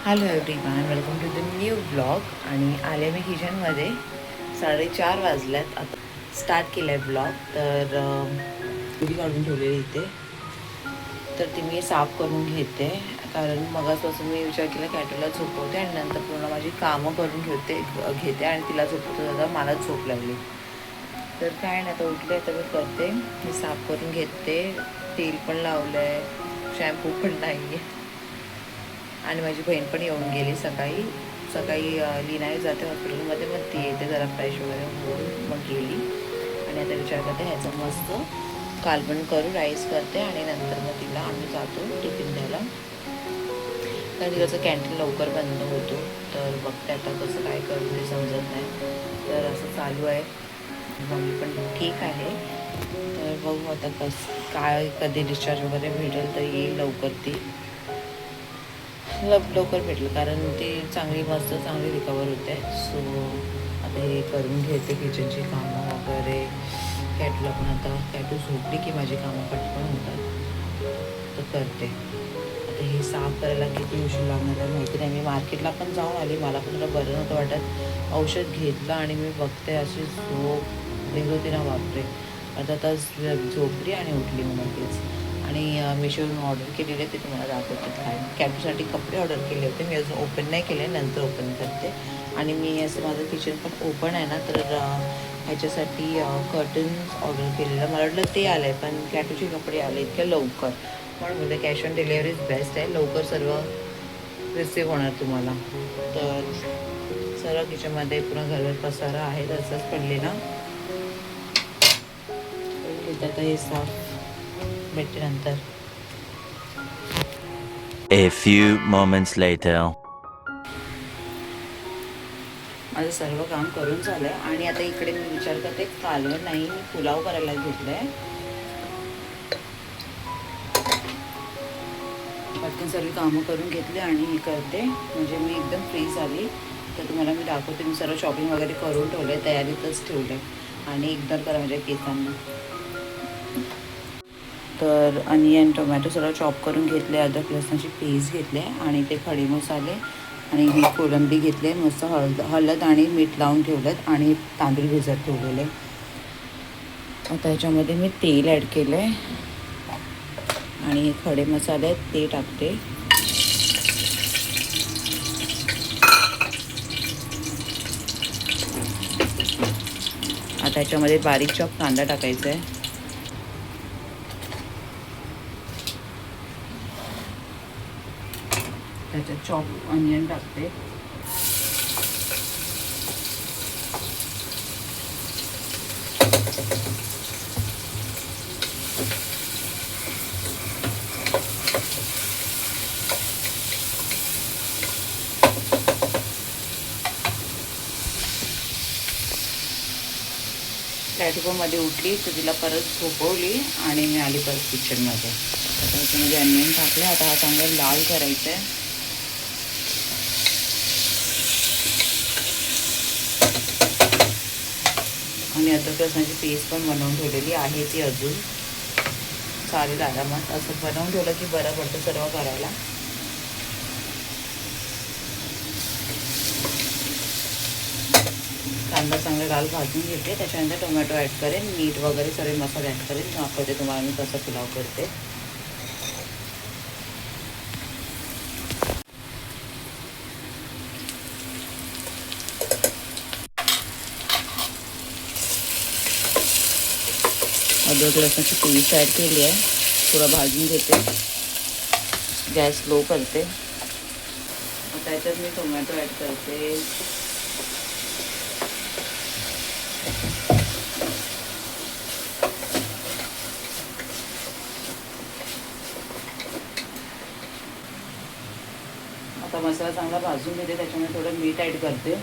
Hello everyone, welcome to the new blog. आणि आले मी किचनमध्ये. 4:30 वाजल्यात. आता स्टार्ट केलं आहे ब्लॉग. तर पुरी काढून ठेवलेली इथे, तर ती मी साफ करून घेते. कारण मगाचपासून मी विचार केला कॅटूला झोपवते आणि नंतर पूर्ण माझी कामं करून घेते आणि तिला झोपवतो. दादा मला झोप लागली. तर काय नाही, आता उठले तर मी करते. मी साफ करून घेते. तेल पण लावलं आहे, शॅम्पू पण नाही आहे. आणि माझी बहीण पण येऊन गेली सकाळी. लीनाही जाते हॉस्पिटलमध्ये, मग ती येते जरा फ्रेश वगैरे होऊन मग गेली. आणि आता विचार करते ह्याचं मस्त कालवण करू, राईस करते आणि नंतर मग तिला आम्ही जातो टिफिन द्यायला. कारण तिचं कॅन्टीन लवकर बंद होतो. तर बघते आता कसं काय करू ते समजत नाही. तर असं चालू आहे. मम्मी पण ठीक आहे. तर बघू आता काय कधी डिस्चार्ज वगैरे भेटेल तर येईल लवकर. ती लवकर भेटलं कारण ती चांगली रिकवर होते. सो आता हे करून घेते किचनची कामं वगैरे. कॅटूला पण आता कॅटू झोपली की माझी कामं पटकन होतात, तर करते. आता हे साफ करायला किती उशीर लागणार आहे माहिती नाही. मी मार्केटला पण जाऊन आली, मला पण थोडं बरं नव्हतं वाटत. औषध घेतलं आणि मी बघते अशी झोप देत होती ना, बापरे. अर्धा तास झोपली आणि उठली मग लगेच. आणि मिशोवरून ऑर्डर केलेले ते तुम्हाला दाखवते. काय कॅटूसाठी कपडे ऑर्डर केले होते. मी अजून ओपन नाही केले, नंतर ओपन करते. आणि मी असं माझं किचन पण ओपन आहे ना, तर ह्याच्यासाठी कर्टन्स ऑर्डर केलेलं. मला वाटलं ते आलं आहे, पण कॅटूचे कपडे आले इतक्या लवकर. म्हणून बोलते कॅश ऑन डिलेवरीज बेस्ट आहे, लवकर सर्व रिसीव्ह होणार तुम्हाला. तर सर्व किचनमध्ये पुन्हा घरवर पसारा आहे तसंच पडलेला. आता हे साफ भेटते नंतर. A few moments later. माझं सर्व काम करून झालं आहे आणि आता इकडे मी विचार करते कालवण नाही, मी पुलाव करायला घेतलं आहे. पटकन सर्व कामं करून घेतले आणि हे करते, म्हणजे मी एकदम फ्री झाली. तर तुम्हाला मी दाखवते. मी सर्व शॉपिंग वगैरे करून ठेवलं आहे, तयारीतच ठेवलं आहे. आणि एकदम करा माझ्या केसांना. तर अनियन टोमॅटो सर्व चॉप करून घेतले, अद्रक लसणाची पेस्ट घेतले आणि ते खडे मसाले आणि ही कोलंबी घेतले. मस्त हळद आणि मीठ लावून ठेवलं आणि तांदूळ भिजत ठेवलेले. आता ह्याच्यामध्ये मी तेल ॲड केलं आहे आणि हे खडे मसाले आहेत ते टाकते. आता ह्याच्यामध्ये बारीक चॉप कांदा टाकायचा आहे. त्याच्यात चॉप अनियन टाकते. कॅटूमध्ये उठली तर तिला परत झोपवली आणि मी आली परत किचनमध्ये. आता ह्याच्यामध्ये अनियन टाकले. आता हा चांगला लाल करायचा आहे. आणि अद्रक लसणाची पेस्ट पण बनवून ठेवलेली आहे ती अजून. चालेल, आरामात असं बनवून ठेवलं की बरं पडतं सर्व करायला. कांदा चांगला लाल भाजून घेते, त्याच्यानंतर टोमॅटो ॲड करेन, मीठ वगैरे सर्व मसाले ॲड करेन. दाखवते तुम्हाला मी कसा पुलाव करते. अद्रक लसणाची पेस्ट ॲड केली आहे, थोडं भाजून घेते, गॅस लो करते. आता याच्यात मी टोमॅटो ॲड करते. आता मसाला चांगला भाजून घेते, त्याच्यामुळे थोडं मीठ ॲड करते.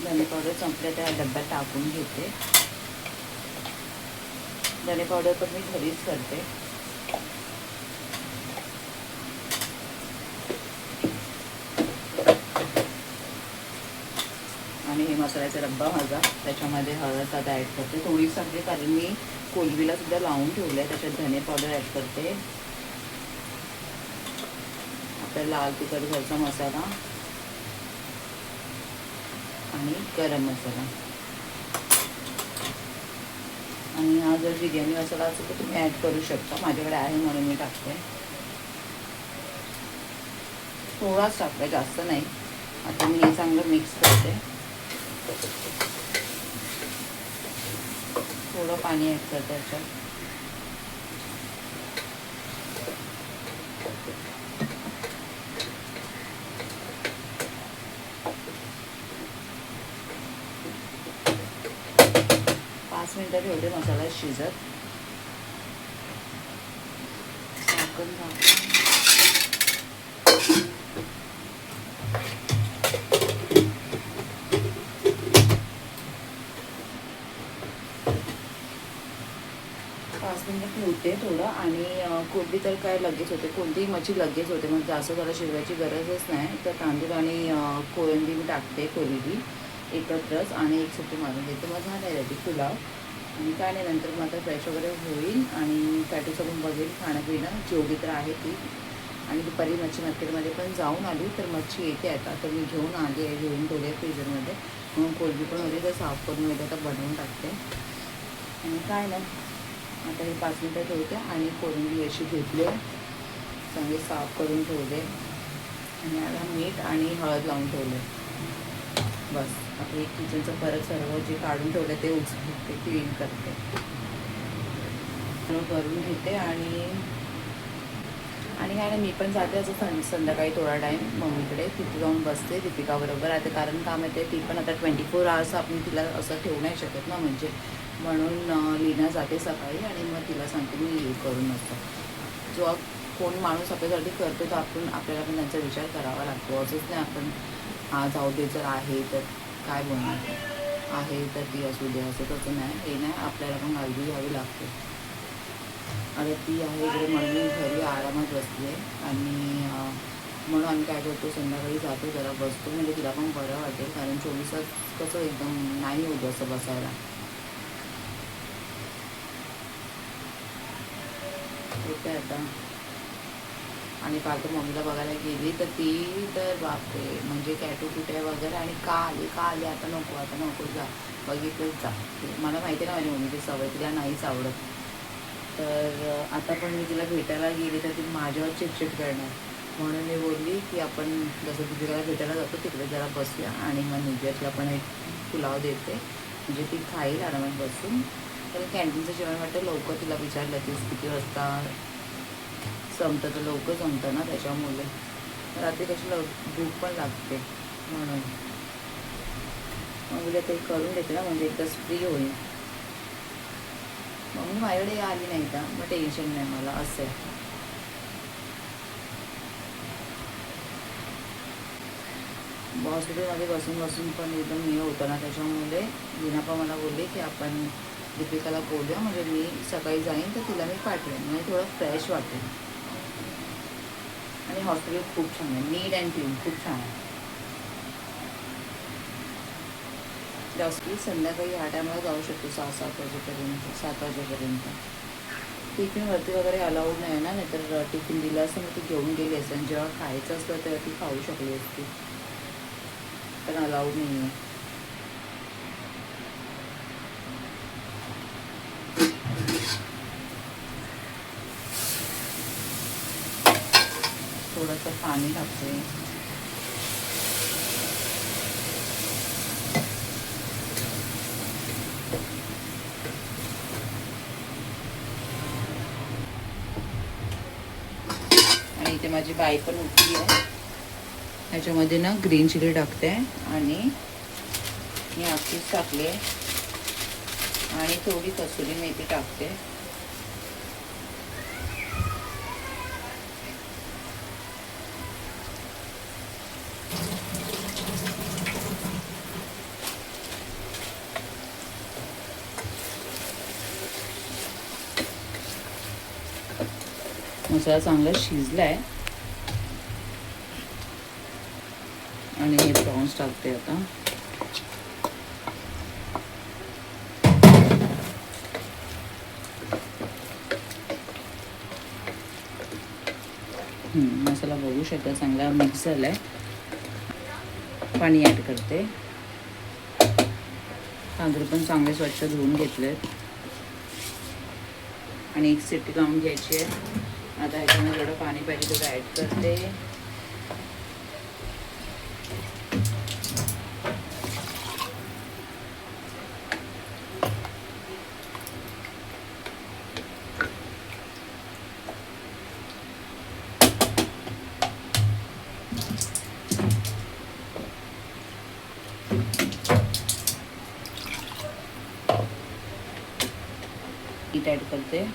धने पावडर पावडर संपले त्या डब्यात टाकून घेते. धने पावडर पण मी घरीच करते. आणि हे मसाल्याचा डब्बा माझा, त्याच्यामध्ये हळद आता ॲड करते थोडी सगळी, कारण मी कोलबीला सुद्धा लावून ठेवलं आहे. त्याच्यात धने पावडर ॲड करते, आपला लाल तिखट घरचा मसाला आणि गरम मसाला. आणि हा जर बिर्याणी मसाला असेल तर तुम्ही ॲड करू शकता, माझ्याकडे आहे म्हणून मी टाकते. थोडाच टाकते, जास्त नाही. आता मी हे चांगलं मिक्स करते. थोडं पाणी ॲड करते त्याच्यात. मिनटं ठेवते मसाला शिजत. झाकण झाकून 5 मिनिटं ठेवते थोडं. आणि कोलंबी तर काय लगेच होते, कोणतीही मच्छी लगेच होते, मग जास्त त्याला शिजवायची गरजच नाही. तर तांदूळ आणि कोळंबी मी टाकते, कोलंबी एकत्रच, आणि एक सुट्टी मारून देते. मग झालं आहे रेडी पुलाव. आणि काय नाही, नंतर मग आता फ्रेश वगैरे होईल आणि पॅटू सगळं बघेल, खाणंपिणं जेवढी तर आहे ती. आणि दुपारी मच्छी मार्केटमध्ये पण जाऊन आली, तर मच्छी येते आता. तर मी घेऊन आली आहे, घेऊन ठेवली आहे फ्रीजरमध्ये. मग कोलंबी पण होती, तर साफ करून वगैरे आता बनवून टाकते. आणि काय नाही, आता हे 5 मिनटं ठेवते. आणि कोलंबी अशी घेतली आहे, चांगली साफ करून ठेवले. आणि याला मीठ आणि हळद लावून ठेवले. बस आता एक किचनचं परत सर्व जे काढून ठेवलं ते उचलते, क्लीन करते, करून घेते. आणि काय नाही, मी पण जाते असं संध्याकाळी थोडा टाईम मम्मीकडे, तिथे जाऊन बसते दीपिकाबरोबर. आता कारण का माहिती, ती पण आता 24 आवर्स आपण तिला असं ठेवू नाही शकत ना, म्हणजे म्हणून लीना जाते सकाळी आणि मग तिला सांगते मी हे करून असतो. जो कोण माणूस आपल्यासाठी करतो तर आपल्याला पण त्यांचा विचार करावा लागतो. असंच नाही आपण हा जाऊ दे, जर आहे तर काय बोलणार, आहे तर ती असू दे, असं तसं नाही. हे नाही, आपल्याला पण काळजी घ्यावी लागते. आता ती आहे इकडे म्हणून मी घरी आरामात बसली आहे. आणि म्हणून आम्ही काय करतो, संध्याकाळी जातो, जरा बसतो, म्हणजे तिला पण बरं वाटेल. कारण 24 तास कसं एकदम नाही होतं असं बसायला. होते आता. आणि काल तर मम्मीला बघायला गेली तर ती तर बापरे, म्हणजे कॅटू कुठे वगैरे. आणि का आली आता नको जा, बघितलंच जा. मला माहिती आहे ना माझी मम्मीची सवय, तिला नाहीच आवडत. तर आता पण मी तिला भेटायला गेली तर ती माझ्यावर चिडचिड करणार. म्हणून मी बोलली की आपण जसं की तिला भेटायला जातो तिकडे जरा बसूया, आणि मग निजतला पण एक पुलाव देते, म्हणजे ती खाईल आरामात बसून. तर कॅन्टीनचं जेवण वाटतं लवकर, तिला विचारलं तीच किती वाजता संपतं, तर लवकर संपतं ना, त्याच्यामुळे रात्री कशी भूक पण लागते. म्हणून मग उद्या ते करून देते ना, म्हणजे एकदाच फ्री होईल. मग मी माझ्याकडे आली नाही का मग टेन्शन नाही मला, असं आहे. हॉस्पिटलमध्ये बसून पण एकदम हे होतं ना, त्याच्यामुळे लीना पण मला बोलली की आपण दीपिकाला बोलूया, म्हणजे मी सकाळी जाईन तर तिला मी पाठवेन, म्हणजे थोडं फ्रेश वाटेल. आणि हॉस्पिटल खूप छान आहे, नीट अँड क्लीन, खूप छान आहे. जास्त संध्याकाळी ह्या टायमाला जाऊ शकतो, 7 वाजेपर्यंत. टिफिनवरती वगैरे अलाउड नाही ना, नाहीतर टिफिन दिलं असतं मग ती घेऊन गेली असते, आणि जेव्हा खायचं असतं तेव्हा ती खाऊ शकली असती, पण अलाउड नाही आहे. थोडंसं पाणी टाकते. आणि इथे माझी बाई पण उठली आहे. ह्याच्यामध्ये ना ग्रीन चिली टाकते, आणि मी अख्खीच टाकली आहे, आणि थोडी कसुरी मेथी टाकते. मसाला चांगला शिजलाय आणि हे प्रॉन्स टाकते आता. मसाला बघू शकता चांगला मिक्स झालाय. पाणी ॲड करते. तांदूळ पण चांगले स्वच्छ धुवून घेतलेत आणि एक शिट्टी लावून घ्यायची आहे. आता ह्याच्यामध्ये जेवढं पाणी पाहिजे तेवढं ॲड करते. मीठ ॲड करते.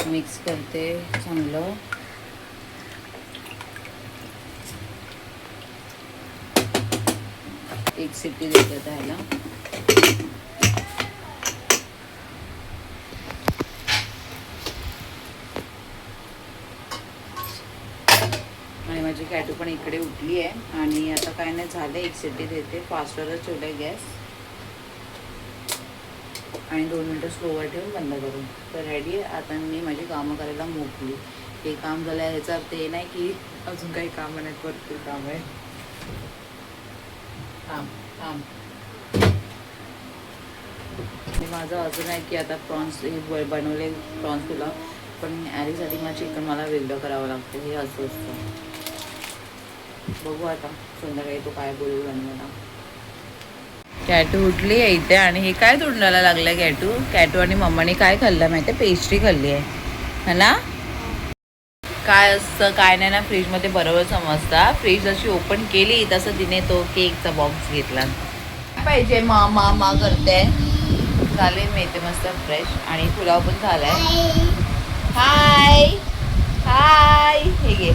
मिक्स करते चांगलं. एक शिट्टी देते आता ह्याला. आणि माझी कॅटू पण इकडे उठली आहे आणि आता काय नाही झालं. एक शिट्टी देते. फास्टरच ठेवलाय गॅस आणि 2 मिनटं स्लोवर ठेवून बंद करून. तर रेडी आहे. आता मी माझी कामं करायला मोकली. हे काम झालं ह्याचा अर्थ हे नाही की अजून काही कामं नाहीत, भरपूर काम आहे. माझं अजून आहे की आता प्रॉन्स हे बनवले प्रॉन्स पुलाव, पण ॲरीसाठी मला चिकन मला वेगळं करावं लागतं. हे असं असतं. बघू आता संध्याकाळी तो काय बोलू आणि मला. कॅटू उठली आहे इथे आणि हे काय तोंडाला लागलं कॅटू. कॅटू आणि मम्माने काय खाल्लं माहिती आहे? पेस्ट्री खाल्ली आहे ना. काय असतं काय नाही ना फ्रीजमध्ये बरोबर समजता. फ्रीज अशी ओपन केली तसं तिने तो केकचा बॉक्स घेतला. पाहिजे मा करते. झाले मी इथे मस्त फ्रेश आणि पुलाव पण झालाय. हाय हाय हे घे.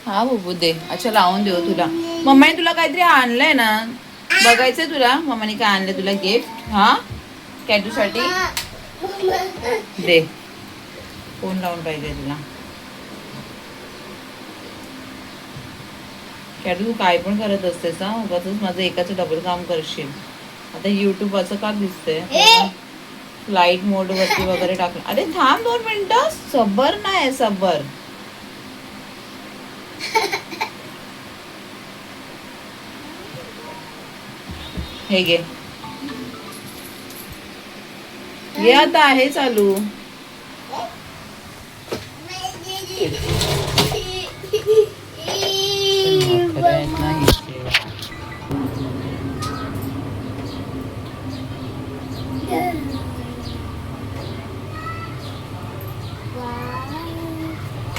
हा बबू दे. अच्छा लावून देऊ तुला. मम्माने तुला काहीतरी आणलंय ना, बघायचंय तुला मम्माने काय आणलंय तुला गिफ्ट. हा कॅटूसाठी दे. फोन लावून पाहिजे तुला. कॅटू तू काय पण करत असतेस हा. उगाचच माझं एकाचं डबल काम करशील. आता युट्यूब असं का दिसतंय. लाईट मोड वरती वगैरे टाकलं. अरे थांब 2 मिनिटं. सबर नाही सबर. हे घे. हे आता आहे चालू.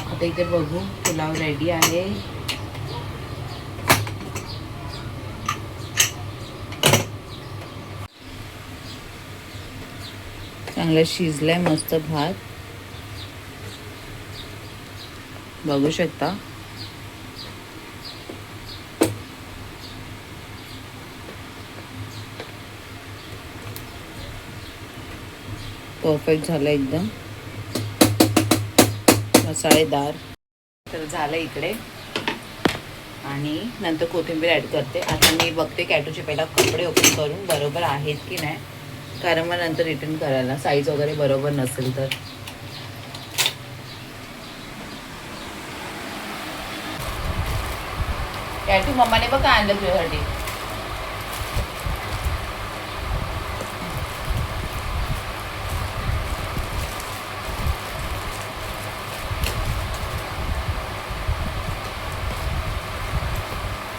आता इथे बघू पुलाव रेडी आहे. चांगलं शिजलाय मस्त भात बघू शकता. परफेक्ट झालं एकदम मसालेदार. तर झालं इकडे आणि नंतर कोथिंबीर ॲड करते. आता मी बघते कॅटूचे पहिला कपडे ओपन करून बरोबर आहेत की नाही, कारण मग नंतर रिटर्न करायला साईज वगैरे बरोबर नसेल तर. कॅटू मम्माने बघ काय आणलं तुझ्यासाठी.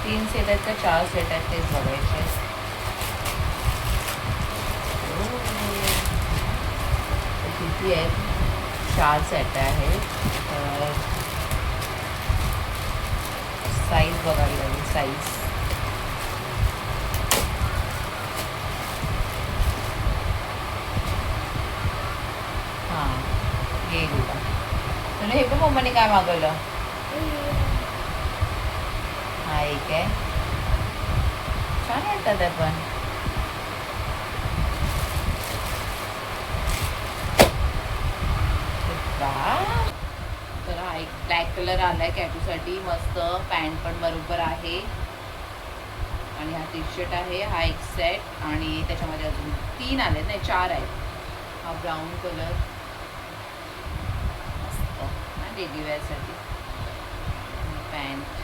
तीन सेट आहेत का 4 सेट आहेत तेच बघायचे. किती आहेत? 4 सेट आहेत. साईज बघावी लागेल. साईज हां घे तुला. तुला हे पण मम्माने काय मागवलं. हा एक आहे. छान वाटतात पण वा, तर हा एक ब्लॅक कलर आलाय कॅटूसाठी. मस्त पॅन्ट पण बरोबर आहे आणि हा टी शर्ट आहे. हा एक सेट आणि त्याच्यामध्ये अजून 3 आले, नाही 4 आहेत. हा ब्राऊन कलर मस्त डेली वेअरसाठी. पॅन्ट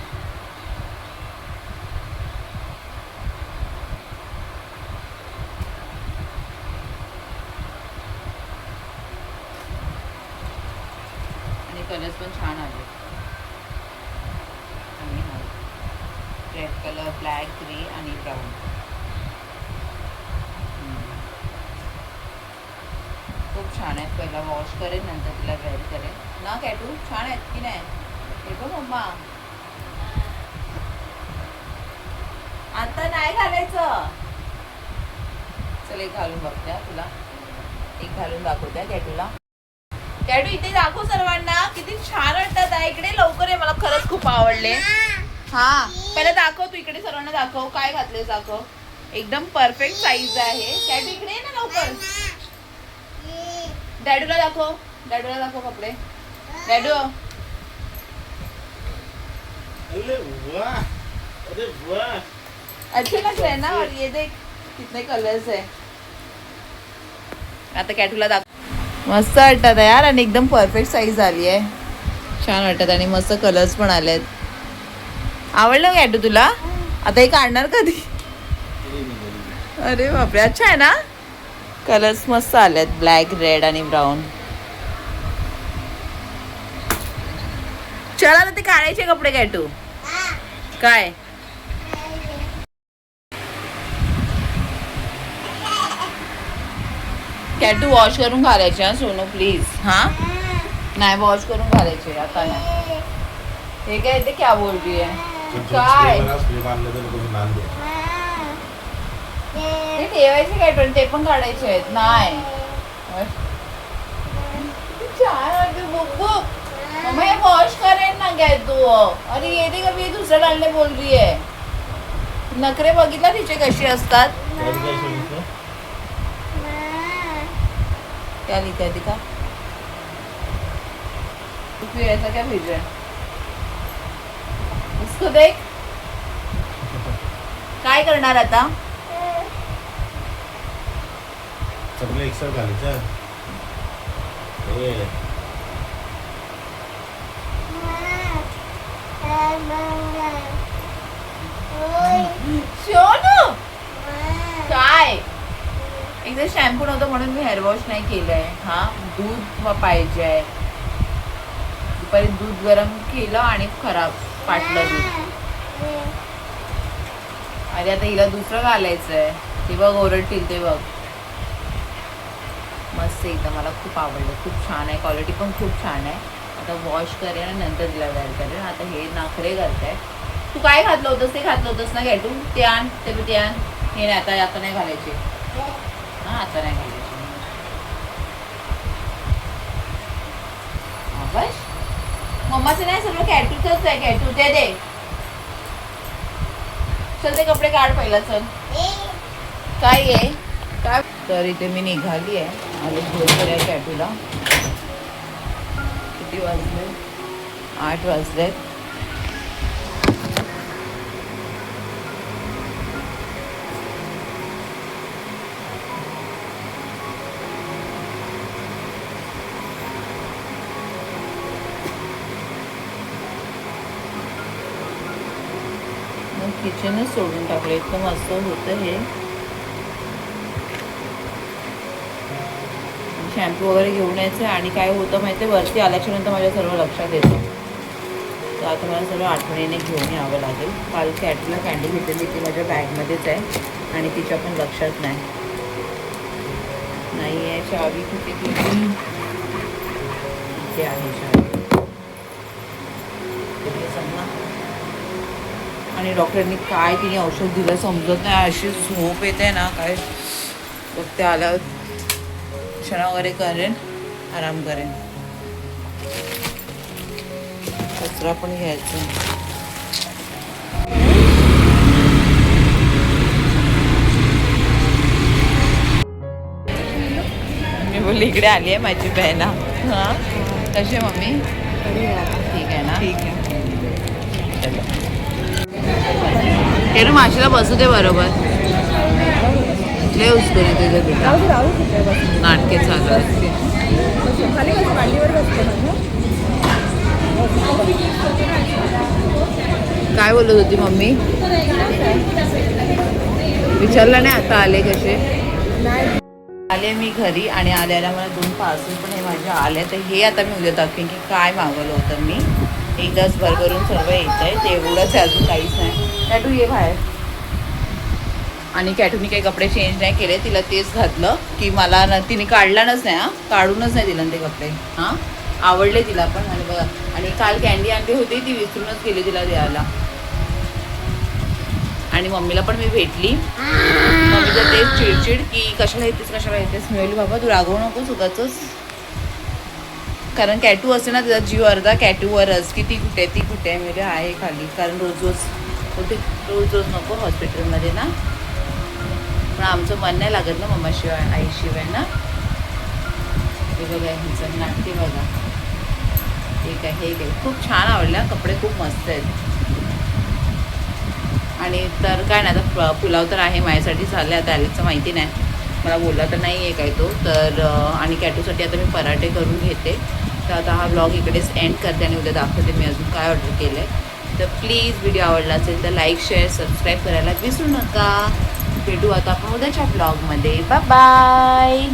आणि कलर्स पण छान आले. आणि हा रेड कलर, ब्लॅक, ग्रे आणि ब्राऊन. खूप छान आहेत. पहिला वॉश करेन, नंतर तिला वेअर करेन ना. कॅटू छान आहेत की नाही? हे बघ मम्मा, आता नाही घालायचं. चल एक घालून बघते तुला, एक घालून दाखवते कॅटूला. कॅटू इथे दाखव सर्वांना, किती छान वाटतात आहे. इकडे लवकर आहे, मला खरंच खूप आवडले. हा पहिला दाखव तू, इकडे सर्वांना दाखव काय घातले, दाखव. एकदम परफेक्ट साईज आहे. कॅटू इकडे ये ना लवकर. डॅडूला दाखव, डॅडूला दाखव कपडे. डॅडू अरे वाह, अरे वाह, अच्छे लग रहे हैं ना. और ये देख कितने कलर्स है. आता कॅटूला दाखव. मस्त वाटतात यार आणि एकदम परफेक्ट साईज आली आहे. छान वाटतात आणि मस्त कलर्स पण आलेत. आवडलं कॅटू तुला? आता हे काढणार कधी? अरे बापरे, अच्छा आहे ना. कलर्स मस्त आलेत, ब्लॅक, रेड आणि ब्राऊन. चला ना, ते काढायचे कपडे कॅटू. काय कॅटू वॉश करून घालायचे हा सोनू प्लीज. हा नाही वॉश करून घालायचे आता नाही. हे काय ते क्या बोल रही है? काय ते ठेवायचे काय पण ते पण काढायचे आहेत. नाही छान वाटते बुक. मम्मा ये वॉश करेन ना काय तू. अरे ये दे, कभी दुसरा डालने बोल रही है. नखरे बघितला तिचे कशी असतात. क्या लिखा है दिखा. तू ऐसा क्या भेज रहा है? उसको देख. काय करणार आता? सगळे एक साथ घालायचं. सोनू काय, एकदा शॅम्पू नव्हतं म्हणून मी हेअर वॉश नाही केलंय. हा दूध पाहिजे. दुपारी दूध गरम केलं आणि खराब फाटलं दूध. अरे आता हिला दुसरं घालायचंय. ते बघ ओरडतील ते बघ. मस्त एकदम, मला खूप आवडलं. खूप छान आहे, क्वालिटी पण खूप छान आहे. आता वॉश करेन आणि नंतर तिला वेअर करेन. आता हे नाखरे करताय. तू काय घातलं होतंस? ते घातलं होतंस ना कॅटू. ते आण, ते आण. हे नाही आता, आता नाही घालायचे. हा आता नाही घालायचे. बस मम्माचं नाही, सर्व कॅटूचंच आहे. कॅटू ते दे. चल ते कपडे काढ पहिला. चल काय आहे काय. तर इथे मी निघाली आहे, आले घेऊन आहे कॅटूला. किती वाजले? 8 वाजलेत. किचनच सोडून टाकलं. इतकं मस्त होतं हे. शॅम्पू वगैरे घेऊन यायचं. आणि काय होतं माहिती आहे, वरती आल्याच्या नंतर माझ्या सर्व लक्षात येतं. तर आता मला सर्व आठवणीने घेऊन यावं लागेल. काल कॅटला कॅन्डी घेतलेली, ती माझ्या बॅगमध्येच आहे आणि तिच्या पण लक्षात नाही आहे. चावी कुठे गेली? इथे आहे चावी. आणि डॉक्टरनी काय तिने औषध दिलं समजत नाही. अशी झोप येते ना काय. बघते आल्यावर क्षणा वगैरे करेन, आराम करेन. कचरा पण घ्यायचा. मी बोलली इकडे आली आहे माझी बहीण. हा कसे मम्मी ठीक आहे ना ठीक आहे. केरू माशीला बसू दे बरोबर लय उचलून तुझं बेटा नाटके चालू आहेत. खाली कसं मांडीवर बसते काय बोलत होती मम्मी विचारलं नाही आता आले कसे आले मी घरी आणि आल्याला मला 2 पार्सल पण हे माझ्या आले तर हे आता मी उद्या दाखवेन की काय मागवलं होतं मी एकदाच भरभरून सर्व येत आहे ते एवढंच आहे अजून काहीच नाही कॅटू ये बाहेर आणि कॅटूनी काही कपडे चेंज नाही केले तिला तेच घातलं की मला तिने काढलाच नाही हां काढूनच नाही दिलं ते कपडे हां आवडले तिला पण आणि बघा आणि काल कॅन्डी आणली होती ती विसरूनच गेली तिला द्यायला आणि मम्मीला पण मी भेटली मम्मीचं तेच चिडचिड की कशाला येतेस मी बोलली बाबा तू रागवू नकोस उगाचच कारण कॅटू असते ना त्याचा जीव अर्धा कॅटूवरच की ती कुठे म्हणजे आहे खाली कारण रोज नको हॉस्पिटलमध्ये ना पण आमचं मन नाही लागत ना मम्माशिवाय आईशिवाय ना हे बघा ह्याचं नाट्य बघा ठीक आहे हे खूप छान आवडलं कपडे खूप मस्त आहेत आणि तर काय नाही आता पुलाव तर आहे माझ्यासाठी झालं आता ॲलेक्सचं माहिती नाही मला बोलला तर नाही आहे काय तो तर आणि कॅटूसाठी आता मी पराठे करून घेते तर आता हा ब्लॉग इकडेच एंड करते आणि उद्या दाखवते मी अजून काय ऑर्डर केलं आहे तर प्लीज व्हिडिओ आवडला असेल तर लाईक शेअर सबस्क्राईब करायला विसरू नका भेटू आता आपण उद्याच्या ब्लॉगमध्ये बाय बाय